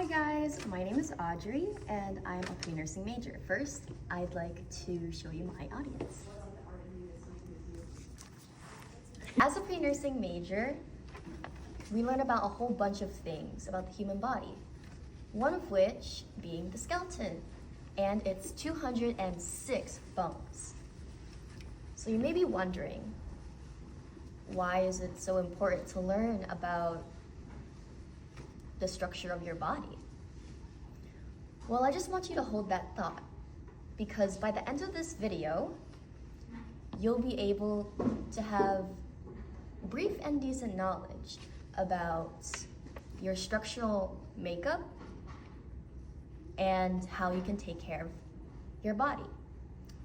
Hi guys, my name is Audrey and I'm a pre-nursing major. First, I'd like to show you my audience. As a pre-nursing major, we learn about a whole bunch of things about the human body, one of which being the skeleton, and its 206 bones. So you may be wondering, why is it so important to learn about the structure of your body? Well, I just want you to hold that thought, because by the end of this video, you'll be able to have brief and decent knowledge about your structural makeup and how you can take care of your body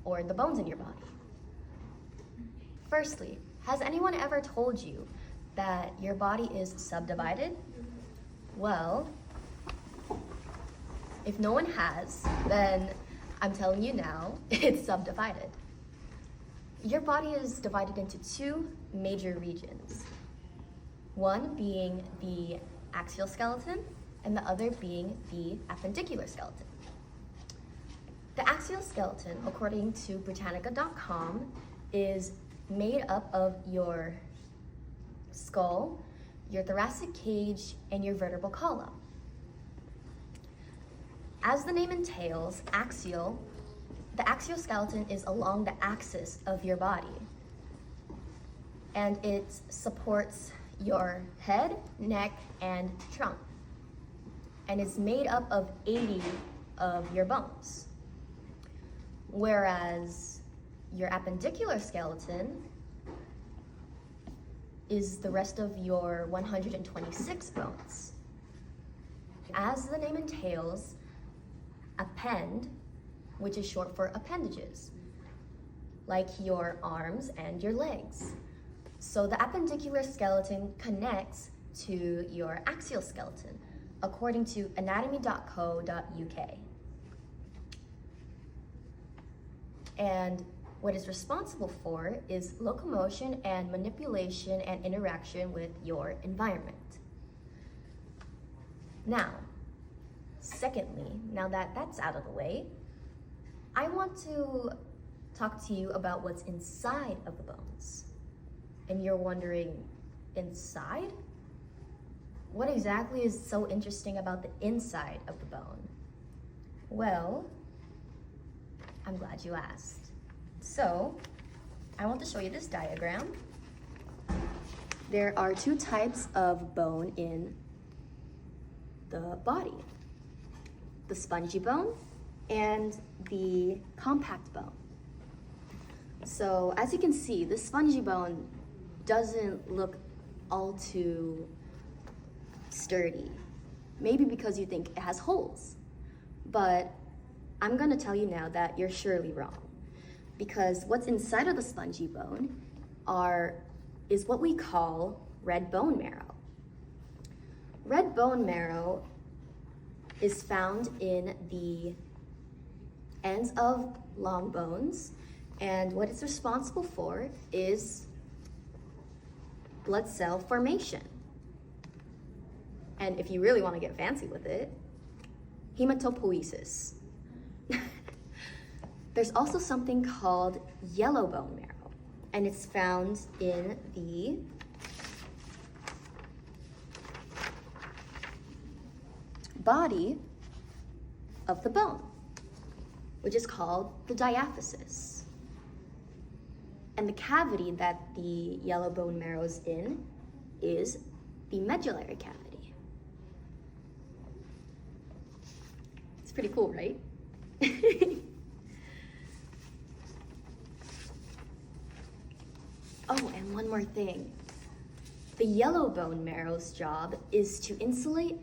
or the bones in your body. Firstly, has anyone ever told you that your body is subdivided? Well, if no one has, then I'm telling you now, it's subdivided. Your body is divided into two major regions, one being the axial skeleton and the other being the appendicular skeleton. The axial skeleton, according to Britannica.com, is made up of your skull, your thoracic cage, and your vertebral column. As the name entails, the axial skeleton is along the axis of your body, and it supports your head, neck, and trunk, and is made up of 80 of your bones. Whereas your appendicular skeleton is the rest of your 126 bones. As the name entails, append, which is short for appendages, like your arms and your legs. So the appendicular skeleton connects to your axial skeleton, according to anatomy.co.uk. And what it's responsible for is locomotion and manipulation and interaction with your environment. Now, secondly, now that that's out of the way, I want to talk to you about what's inside of the bones. And you're wondering, inside? What exactly is so interesting about the inside of the bone? Well, I'm glad you asked. So, I want to show you this diagram. There are two types of bone in the body: the spongy bone and the compact bone. So, as you can see, the spongy bone doesn't look all too sturdy. Maybe because you think it has holes. But I'm gonna tell you now that you're surely wrong, because what's inside of the spongy bone is what we call red bone marrow. Red bone marrow is found in the ends of long bones, and what it's responsible for is blood cell formation. And if you really want to get fancy with it, hematopoiesis. There's also something called yellow bone marrow, and it's found in the body of the bone, which is called the diaphysis. And the cavity that the yellow bone marrow is in is the medullary cavity. It's pretty cool, right? Oh, and one more thing. The yellow bone marrow's job is to insulate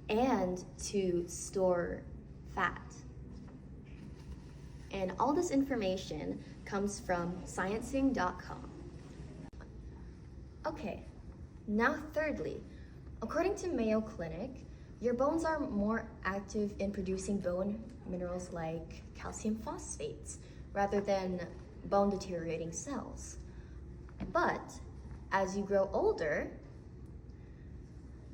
and to store fat. And all this information comes from sciencing.com. Okay, now thirdly, according to Mayo Clinic, your bones are more active in producing bone minerals like calcium phosphates rather than bone deteriorating cells. But as you grow older,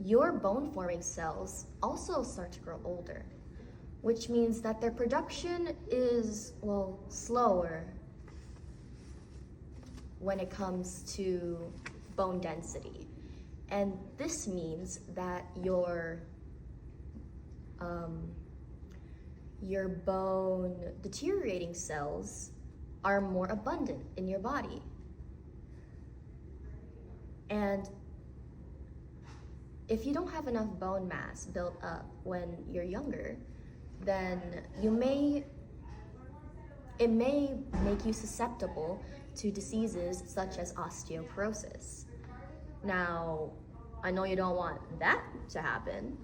your bone forming cells also start to grow older, which means that their production is, well, slower when it comes to bone density. And this means that your bone deteriorating cells are more abundant in your body. And if you don't have enough bone mass built up when you're younger, then it may make you susceptible to diseases such as osteoporosis. Now, I know you don't want that to happen,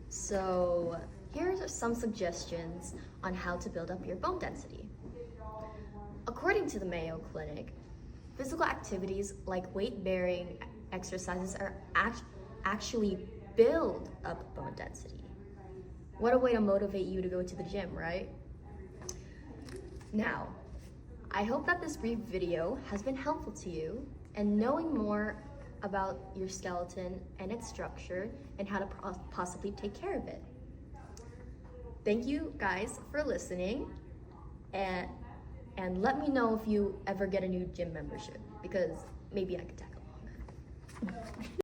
so here are some suggestions on how to build up your bone density. According to the Mayo Clinic, physical activities like weight-bearing exercises are actually build up bone density. What a way to motivate you to go to the gym, right? Now, I hope that this brief video has been helpful to you and knowing more about your skeleton and its structure and how to possibly take care of it. Thank you guys for listening, and let me know if you ever get a new gym membership, because maybe I could tackle on that.